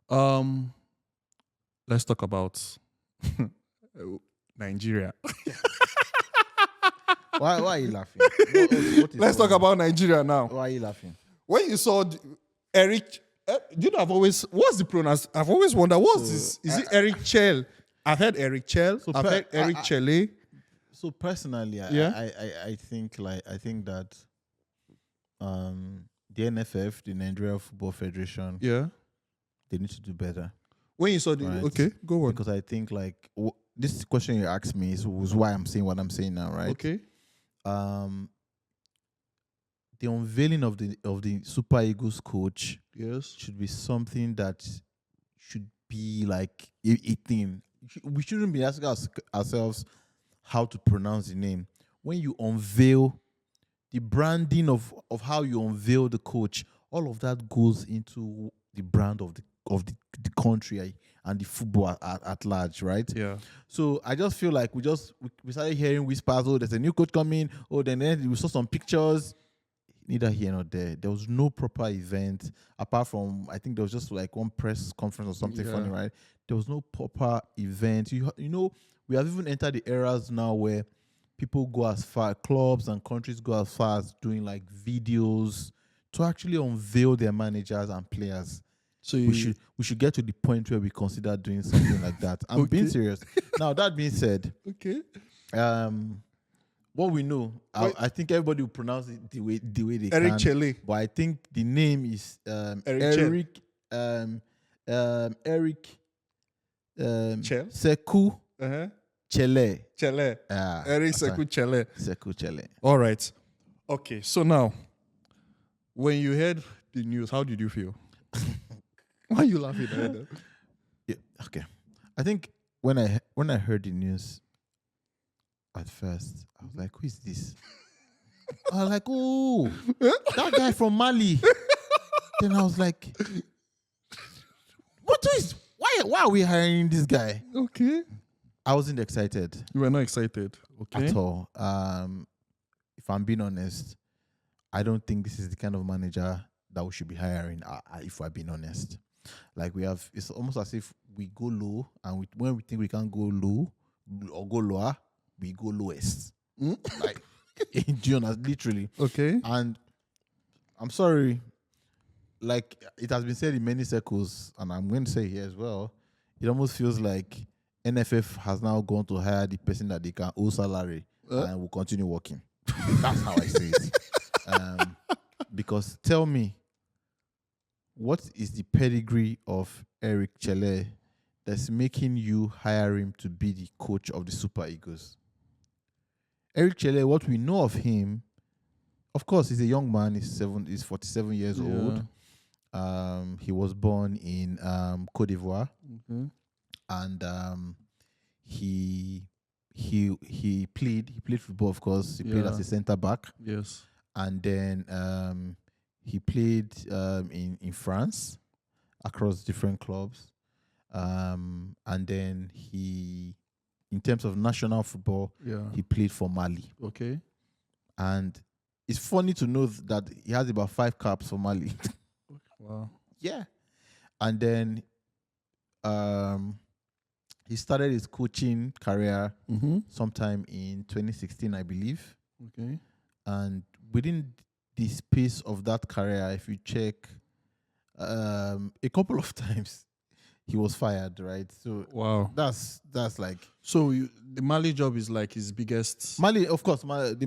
Um, let's talk about Nigeria. Why are you laughing? What is Let's talk funny? about Nigeria now. Why are you laughing? When you saw Eric, you know, I've always, what's the pronoun? I've always wondered, what's this? Is it Eric Chelle? I've heard Eric Chelle. I've heard Eric Chelle. So personally, Yeah. I think that the NFF, the Nigeria Football Federation, Yeah. they need to do better. When you saw the, Right. okay, go on. Because I think this question you asked me was why I'm saying what I'm saying now, right? Okay. The unveiling of the Super Eagles coach Yes. should be something that should be like a thing. We shouldn't be asking ourselves how to pronounce the name. When you unveil the branding of how you unveil the coach, all of that goes into the brand of the country and the football at large, right? Yeah. So I just feel like we started hearing whispers. Oh, there's a new coach coming. Oh, then we saw some pictures. Neither here nor there. There was no proper event apart from, I think there was just like one press conference or something funny, right? There was no proper event. You know, we have even entered the eras now where people go as far, clubs and countries go as far as doing like videos to actually unveil their managers and players. So we should get to the point where we consider doing something like that. I'm being serious. Now that being said, okay. What we know, I think everybody will pronounce it the way they Eric can. Chelle. But I think the name is Eric Chelle. Sekou Chelle. Chelle. Eric Sekou Chelle. Sekou Chelle. All right. Okay. So now, when you heard the news, how did you feel? Why are you laughing at that? Yeah, okay. I think when I heard the news, at first, I was like, who is this? I was like, oh, that guy from Mali. Then I was like, why are we hiring this guy? Okay. I wasn't excited. You were not excited. Okay. At all. If I'm being honest, I don't think this is the kind of manager that we should be hiring, if we're being honest. Like it's almost as if we go low, and when we think we can't go low or go lower, we go lowest. Like, do you understand? Literally. Okay. And I'm sorry, like it has been said in many circles, and I'm going to say here as well, it almost feels like NFF has now gone to hire the person that they can owe salary and will continue working. That's how I say it. Because tell me, what is the pedigree of Eric Chelle that's making you hire him to be the coach of the Super Eagles? Eric Chelle, what we know of him, of course, he's a young man. He's 47 years old. He was born in Côte d'Ivoire, and he played football. Of course, he played as a centre back. Yes, and then he played in France across different clubs, and then in terms of national football, he played for Mali. Okay. And it's funny to know that he has about 5 caps for Mali. Wow. Yeah. And then he started his coaching career sometime in 2016, I believe. Okay. And within the space of that career, if you check, a couple of times, he was fired, right? So wow, that's like. So the Mali job is like his biggest. Mali, of course, the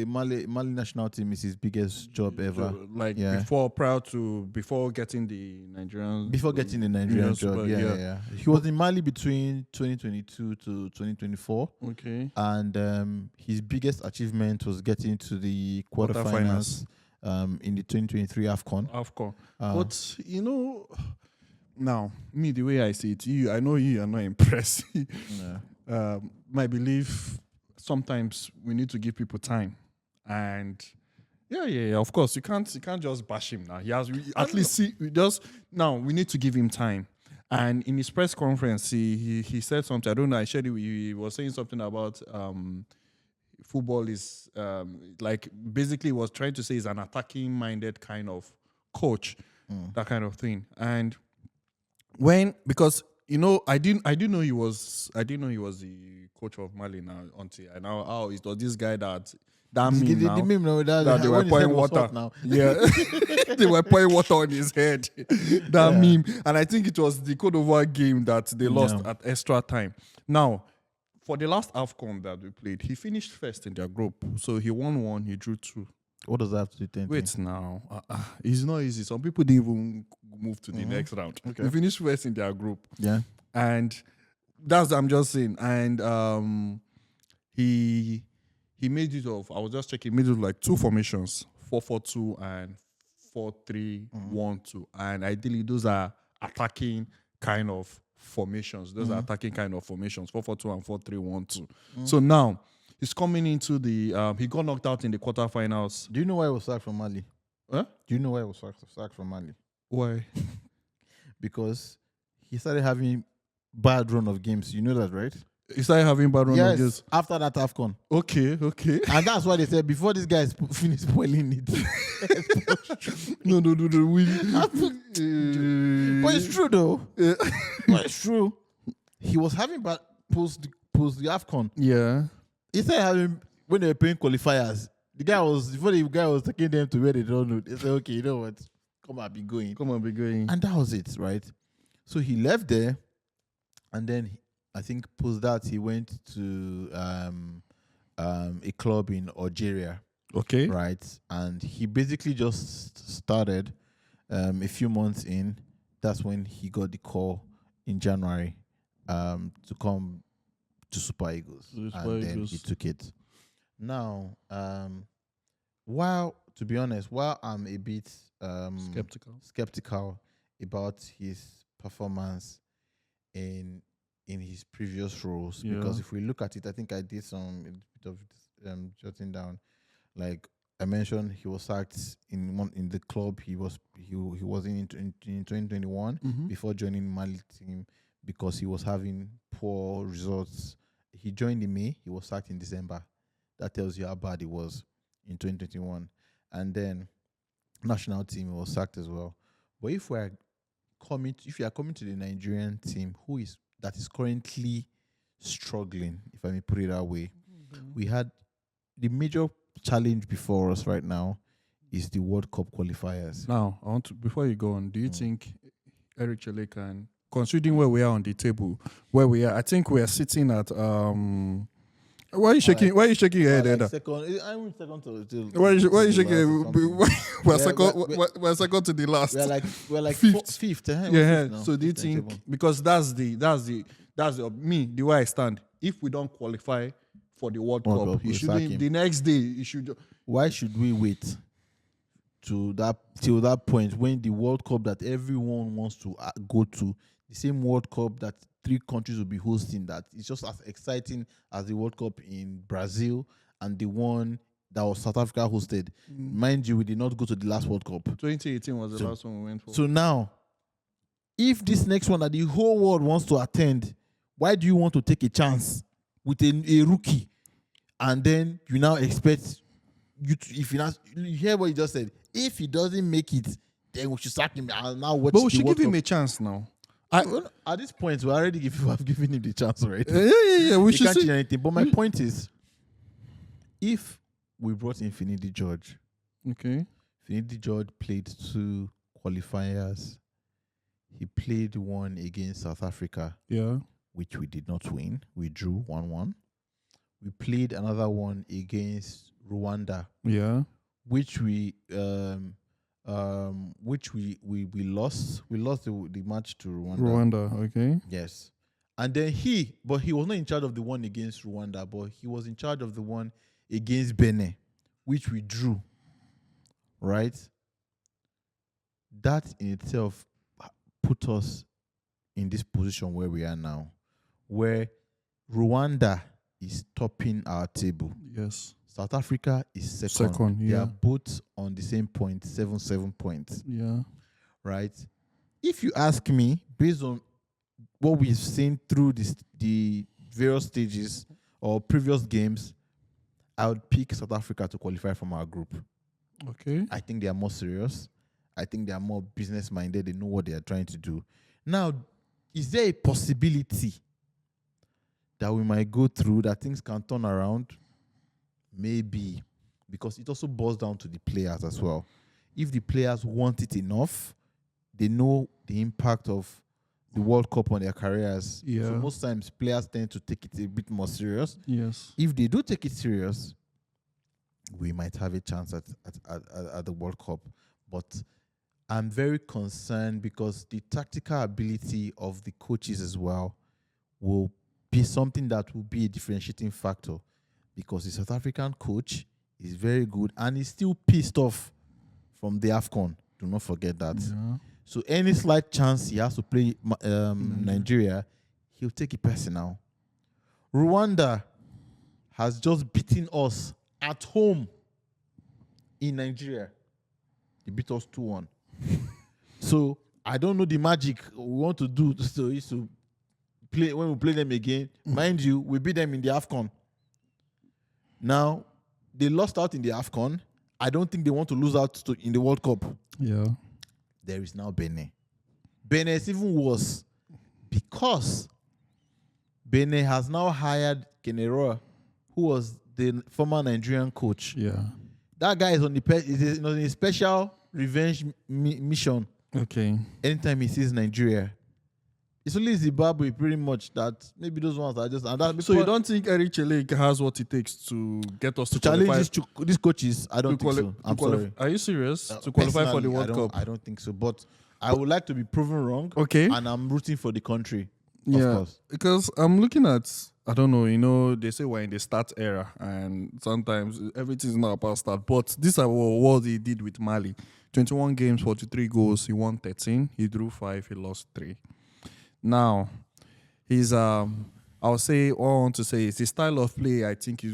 Mali national team is his biggest job ever. Like before getting the Nigerian. Before getting the Nigerian job, yeah. He was in Mali between 2022 to 2024. Okay. And his biggest achievement was getting to the quarterfinals in the 2023 AFCON. But now, me, the way I see it, I know you are not impressed. My belief, sometimes we need to give people time. And of course, you can't just bash him now. He has at least now we need to give him time. And in his press conference, he said something. I don't know. I shared it with you. He was saying something about football is like basically was trying to say he's an attacking minded kind of coach, that kind of thing. And because I didn't know he was the coach of Mali now until I now it was this guy that meme now The meme now that they were when his head pouring was water. hot now. Yeah, they were pouring water on his head. That meme, and I think it was the Cote d'Ivoire game that they lost at extra time. Now, for the last AFCON that we played, he finished first in their group, so he won one, he drew two. What does that have to do with anything? Wait now, it's not easy. Some people didn't even move to the next round. Okay. He finished first in their group. Yeah. And that's I'm just saying. And he made use of, I was just checking, he made use of like two formations, 4-4-2 and 4-3-1-2. And ideally those are attacking kind of formations. Those are attacking kind of formations, 4-4-2 and 4-3-1-2. So now he's coming into the he got knocked out in the quarterfinals. Do you know why he was sacked from Mali? Huh? Do you know why he was sacked from Mali? Why? Because he started having bad run of games. You know that, right? He started having bad run of games. After that AFCON. Okay. And that's why they said before this guy finished spoiling it. No. But it's true though. But it's true. He was having bad post the AFCON. Yeah. He started having, when they were playing qualifiers, before the guy was taking them to where they don't know, they said, okay, you know what? Come on, be going. And that was it, right? So he left there, and then I think post that he went to a club in Algeria. Okay. Right. And he basically just started a few months in. That's when he got the call in January to come to Super Eagles. Then he took it. Now, to be honest, while I'm a bit skeptical about his performance in his previous roles, because if we look at it, I think I did some bit of jotting down. Like I mentioned, he was sacked in the club he was in 2021 before joining Mali team because he was having poor results. He joined in May. He was sacked in December. That tells you how bad it was in 2021. And then national team, he was sacked as well. But if you are coming to the Nigerian team, that is currently struggling, if I may put it that way, we had the major challenge before us right now is the World Cup qualifiers. Now, before you go on, do you think Eric Chelle can, considering where we are on the table, I think we are sitting at why are you shaking? Why are you shaking your head? I'm second to why are you shaking? We're second to the last. We're like fifth. Yeah. So do you think, because that's the the way I stand, if we don't qualify for the World Cup, you should the next day you should. Why should we wait till that point when the World Cup that everyone wants to go to, the same World Cup that 3 countries will be hosting, that it's just as exciting as the World Cup in Brazil and the one that was South Africa hosted. Mind you, we did not go to the last World Cup. 2018 was the last one we went for. So now, if this next one that the whole world wants to attend, why do you want to take a chance with a rookie? And then you now expect you hear what he just said. If he doesn't make it, then we should sack him. I'll now watch. But we should give him a chance now. At this point, we already have given him the chance already. Yeah. We should can't change anything. But my point is, if we brought in Finidi George, okay, Finidi George played 2 qualifiers. He played one against South Africa, which we did not win. We drew 1-1. We played another one against Rwanda, which we lost. We lost the match to Rwanda. Okay. Yes. And then he was not in charge of the one against Rwanda, but he was in charge of the one against Benin, which we drew. Right? That in itself put us in this position where we are now, where Rwanda is topping our table. Yes. South Africa is second. Yeah. They are both on the same point, 7 points. Yeah. Right? If you ask me, based on what we've seen through the various stages or previous games, I would pick South Africa to qualify from our group. Okay. I think they are more serious. I think they are more business-minded. They know what they are trying to do. Now, is there a possibility that we might go through, that things can turn around? Maybe, because it also boils down to the players as well. If the players want it enough, they know the impact of the World Cup on their careers. Yeah. So most times players tend to take it a bit more serious. Yes. If they do take it serious, we might have a chance at the World Cup. But I'm very concerned because the tactical ability of the coaches as well will be something that will be a differentiating factor, because the South African coach is very good and he's still pissed off from the AFCON. Do not forget that. Yeah. So any slight chance he has to play Nigeria, he'll take it personal. Rwanda has just beaten us at home in Nigeria. They beat us 2-1. So I don't know the magic we want to do to play when we play them again. Mind you, we beat them in the AFCON. Now, they lost out in the AFCON. I don't think they want to lose out in the World Cup. Yeah. There is now Benin. Benin is even worse because Benin has now hired Kenero, who was the former Nigerian coach. Yeah. That guy is on a special revenge mission. Okay. Anytime he sees Nigeria, it's only Zimbabwe pretty much that maybe those ones are just. And that So you don't think Eric Chelle has what it takes to get us to challenge qualify? these coaches? I don't think so. I'm sorry. Are you serious? To qualify for the Personally, World Cup? I don't think so. But I would like to be proven wrong. Okay. And I'm rooting for the country. Yeah. Of course. Because I'm looking at, I don't know, they say we're in the start era and sometimes everything's not about start. But this is what he did with Mali. 21 games, 43 goals. He won 13. He drew 5. He lost 3. Now, his I'll say what I want to say is his style of play. I think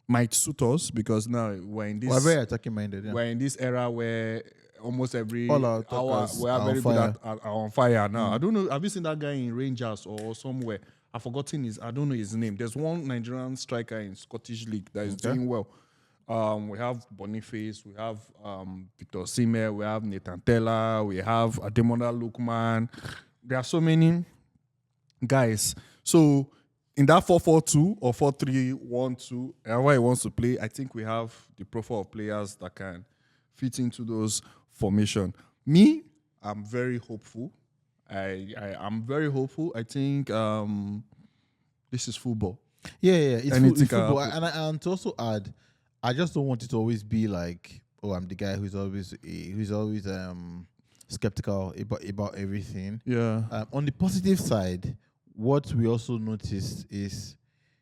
might suit us, because now we're in this. We're very attacking minded. Yeah. We're in this era where almost every All our hour attackers we are are very on good fire. are on fire now. I don't know. Have you seen that guy in Rangers or somewhere? I've forgotten I don't know his name. There's one Nigerian striker in Scottish League that is doing well. We have Boniface, we have Victor Osimhen, we have Nathan Tella, we have Ademola Lookman. There are so many guys. So in that 4-4-2 or 4-3-1-2, however he wants to play, I think we have the profile of players that can fit into those formation. Me, I'm very hopeful. I'm very hopeful. I think this is football. Yeah. It's Anything football. can happen. And to also add, I just don't want it to always be like, oh, I'm the guy who's always skeptical about everything. Yeah. On the positive side, what we also noticed is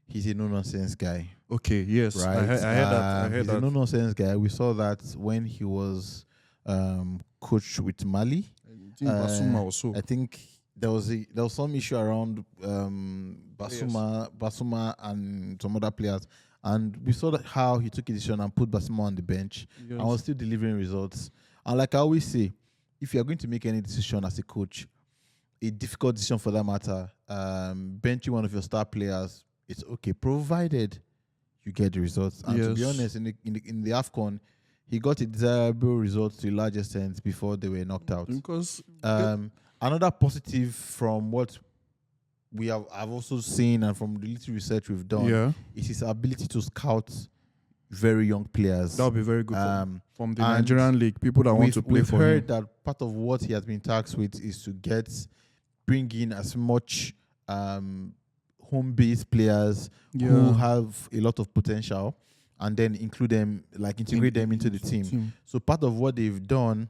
he's a no-nonsense guy. Okay, yes. Right? I heard that. He's a no-nonsense guy. We saw that when he was coach with Mali. I think Basuma also. I think there was some issue around Basuma and some other players. And we saw that how he took a decision and put Basuma on the bench, Yes. and was still delivering results. And like I always say, if you are going to make any decision as a coach, a difficult decision for that matter, benching one of your star players, it's okay, provided you get the results. And to be Yes. honest, in the AFCON, he got a desirable result to a large extent before they were knocked out. Because Another positive from what I've also seen, and from the little research we've done, is his ability to scout very young players. that would be very good from the and Nigerian league. People that want to play we've for heard him. that part of what he has been tasked with is to bring in as much home-based players who have a lot of potential, and then include them, like integrate them into the team. So part of what they've done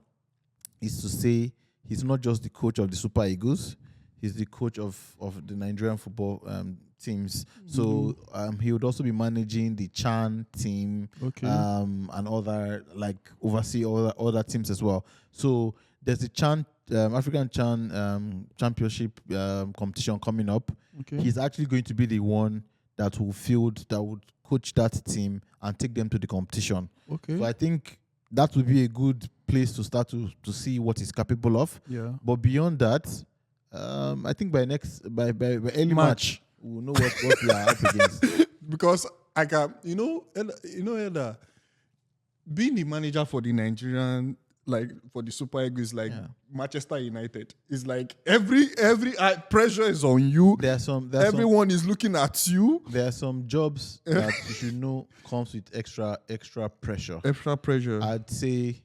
is to say he's not just the coach of the Super Eagles, he's the coach of the Nigerian football teams. So he would also be managing the Chan team, and oversee other teams as well. So there's the Chan African Chan Championship competition coming up. He's actually going to be the one that would coach that team and take them to the competition. So I think that would be a good place to start to see what he's capable of. Yeah. But beyond that, I think by early March, we'll know what we are up against. Because Eda, being the manager for the Nigerian like for the Super Eagles, like Yeah. Manchester United. It's like every pressure is on you. Everyone is looking at you. There are some jobs that you should know comes with extra pressure. Extra pressure. I'd say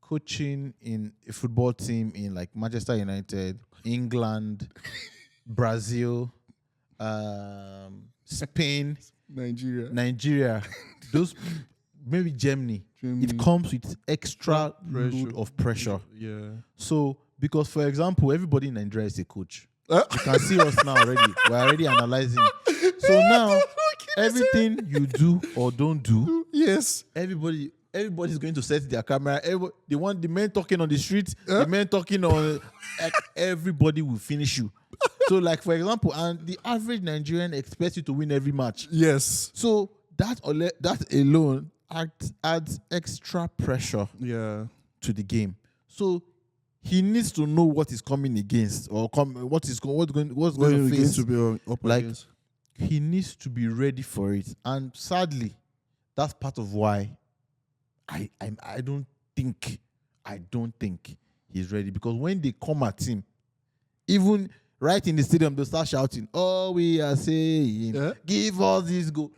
coaching in a football team in like Manchester United, England, Brazil, Spain, Nigeria, those maybe Germany. It comes with extra load of pressure. Yeah. So because for example, everybody in Nigeria is a coach. You can see us now already. We're already analyzing. So now everything you do or don't do, yes, everybody's going to set their camera. They want the men talking on the street, the men talking on. Everybody will finish you. So, like for example, and the average Nigerian expects you to win every match. Yes. So that alone adds extra pressure. To the game. So he needs to know what is coming against or what's going to face. To be up like against. He needs to be ready for it. And sadly, that's part of why I don't think he's ready, because when they come at him, even right in the stadium, they'll start shouting, "Oh, we are saying, give us this goal."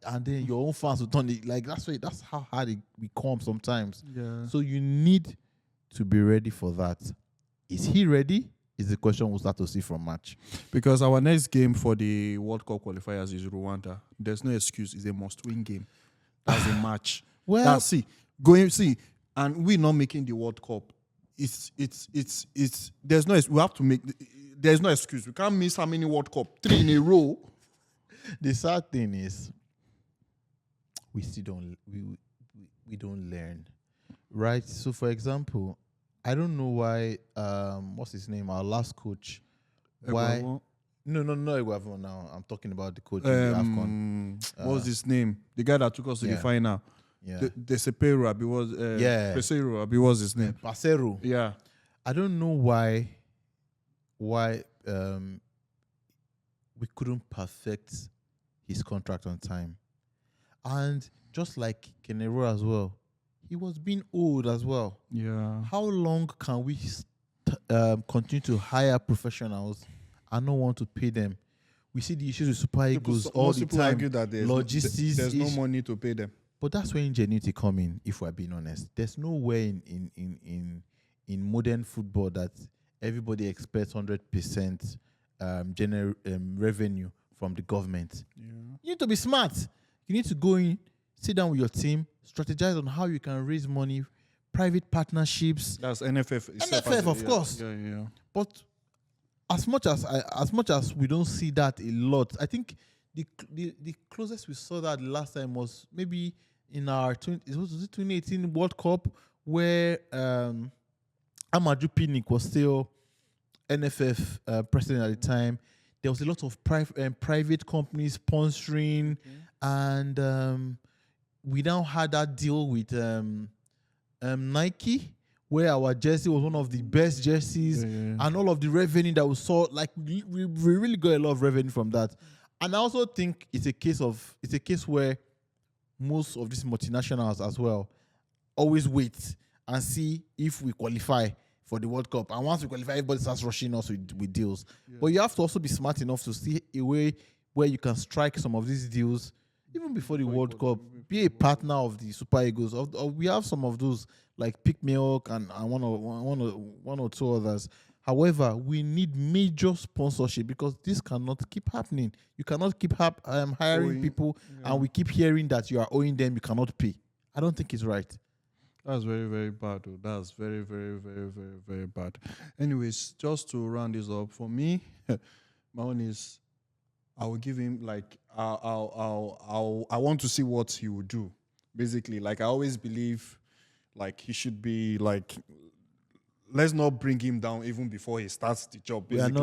And then your own fans will turn it. Like that's how hard it becomes sometimes. Yeah. So you need to be ready for that. Is he ready? Is the question we'll start to see from match. Because our next game for the World Cup qualifiers is Rwanda. There's no excuse. It's a must-win game. That's a match. Well, and we're not making the World Cup. There's no excuse. We can't miss how many World Cup? 3 in a row. The sad thing is, we still don't we don't learn, right? So, for example, I don't know why. What's his name? Our last coach. Why? No, Eguavon. Now I'm talking about the coach in the AFCON. What's his name? The guy that took us to the final. Yeah. The Sekou Abi was. Pesero Abi was his name. Pasero. Yeah. I don't know why we couldn't perfect his contract on time. And just like Kenero as well, he was being old as well. Yeah. How long can we continue to hire professionals and not want to pay them? We see the issues with Super Eagles all the time. That logistics. There's no money to pay them. But that's where ingenuity come in, if we're being honest. There's no way in modern football that everybody expects 100% revenue from the government. Yeah. You need to be smart. You need to go in, sit down with your team, strategize on how you can raise money, private partnerships. That's NFF. NFF, of course. Yeah. But as much as we don't see that a lot, I think the closest we saw that last time was maybe in our 2018 World Cup, where Amadou Pinnick was still NFF president at the time. There was a lot of private companies sponsoring, and we now had that deal with Nike, where our jersey was one of the best jerseys, and all of the revenue that we saw, like we really got a lot of revenue from that. And I also think it's a case where most of these multinationals as well always wait and see if we qualify for the World Cup. And once we qualify, everybody starts rushing us with deals. Yeah. But you have to also be smart enough to see a way where you can strike some of these deals even before the World Cup. Be a partner of the Super Eagles. We have some of those like Pick Milk and one or two others. However, we need major sponsorship, because this cannot keep happening. You cannot keep hiring people, and we keep hearing that you are owing them, you cannot pay. I don't think it's right. That's very, very bad. Though. That's very, very, very, very, very bad. Anyways, just to round this up, for me, my own is, I will give him like I want to see what he will do. Basically, like I always believe, like he should be like. Let's not bring him down even before he starts the job. Basically,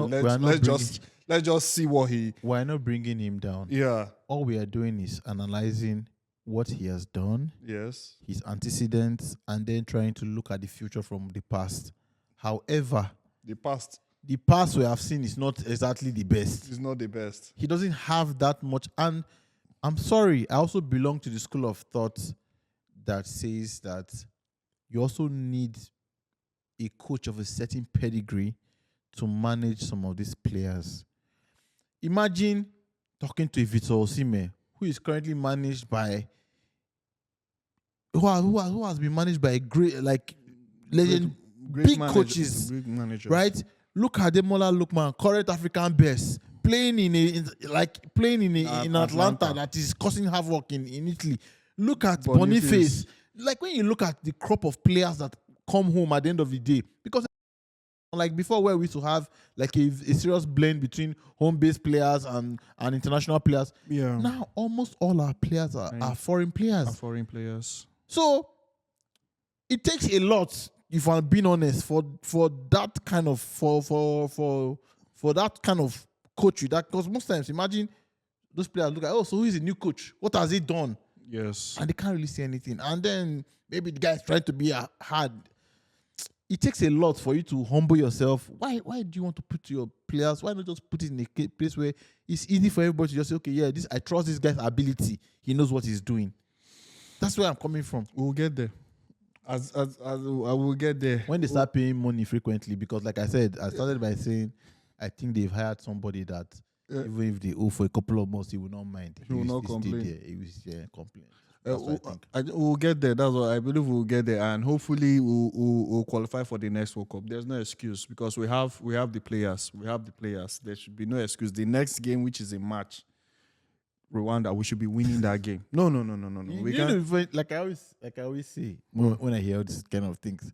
let's just see what he. We're not bringing him down. Yeah. All we are doing is analyzing what he has done. Yes. His antecedents, and then trying to look at the future from the past. However, the past we have seen is not exactly the best. It's not the best. He doesn't have that much. And I'm sorry, I also belong to the school of thought that says that you also need a coach of a certain pedigree to manage some of these players. Imagine talking to a Victor Osimhen, who is currently managed by who has been managed by a great legend, big coaches, big managers. right? Look at Demola Lookman, current African best, playing in Atlanta that is causing havoc in Italy. Look at Boniface. Like when you look at the crop of players that come home at the end of the day, because like before where we used to have like a serious blend between home-based players and international players. Yeah. Now almost all our players are foreign players. So it takes a lot, if I'm being honest, for that kind of for that kind of coach. Because most times, imagine those players look at, so who is the new coach? What has he done? Yes. And they can't really say anything. And then maybe the guy's trying to be hard. It takes a lot for you to humble yourself. Why do you want to put your players? Why not just put it in a place where it's easy for everybody to just say, okay, yeah, I trust this guy's ability. He knows what he's doing. That's where I'm coming from. We'll get there. As I will get there. When they start paying money frequently, because like I said, I started by saying I think they've hired somebody that even if they owe for a couple of months, he will not mind. He will not complain. He will complain. We'll get there. That's what I believe. We'll get there, and hopefully we'll qualify for the next World Cup. There's no excuse because we have the players. There should be no excuse. The next game, which is in March, Rwanda, we should be winning that game. No. We can't. Like I always say when I hear these kind of things,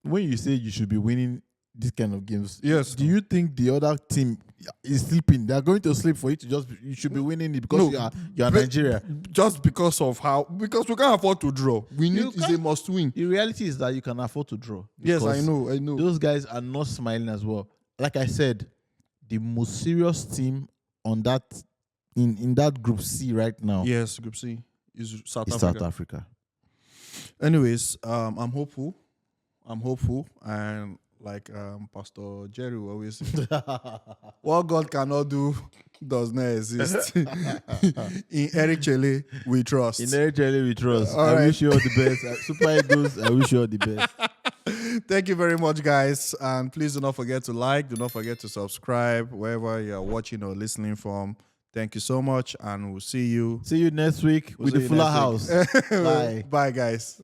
when you say you should be winning these kind of games, yes. Do you think the other team is sleeping? They are going to sleep for you to you should be winning it because you are Nigeria. Just because of because we can't afford to draw. It's a must win. The reality is that you can afford to draw. Yes, I know. Those guys are not smiling as well. Like I said, the most serious team on that in that Group C right now. Yes, Group C is South Africa. Anyways, I'm hopeful, and like Pastor Jerry will always say, what God cannot do does not exist. In Eric Chelle, we trust. I wish you all the best. Super Eagles, I wish you all the best. Thank you very much, guys. And please do not forget to like, do not forget to subscribe wherever you're watching or listening from. Thank you so much, and we'll see you. See you next week with the Fuller House. Bye. Bye, guys.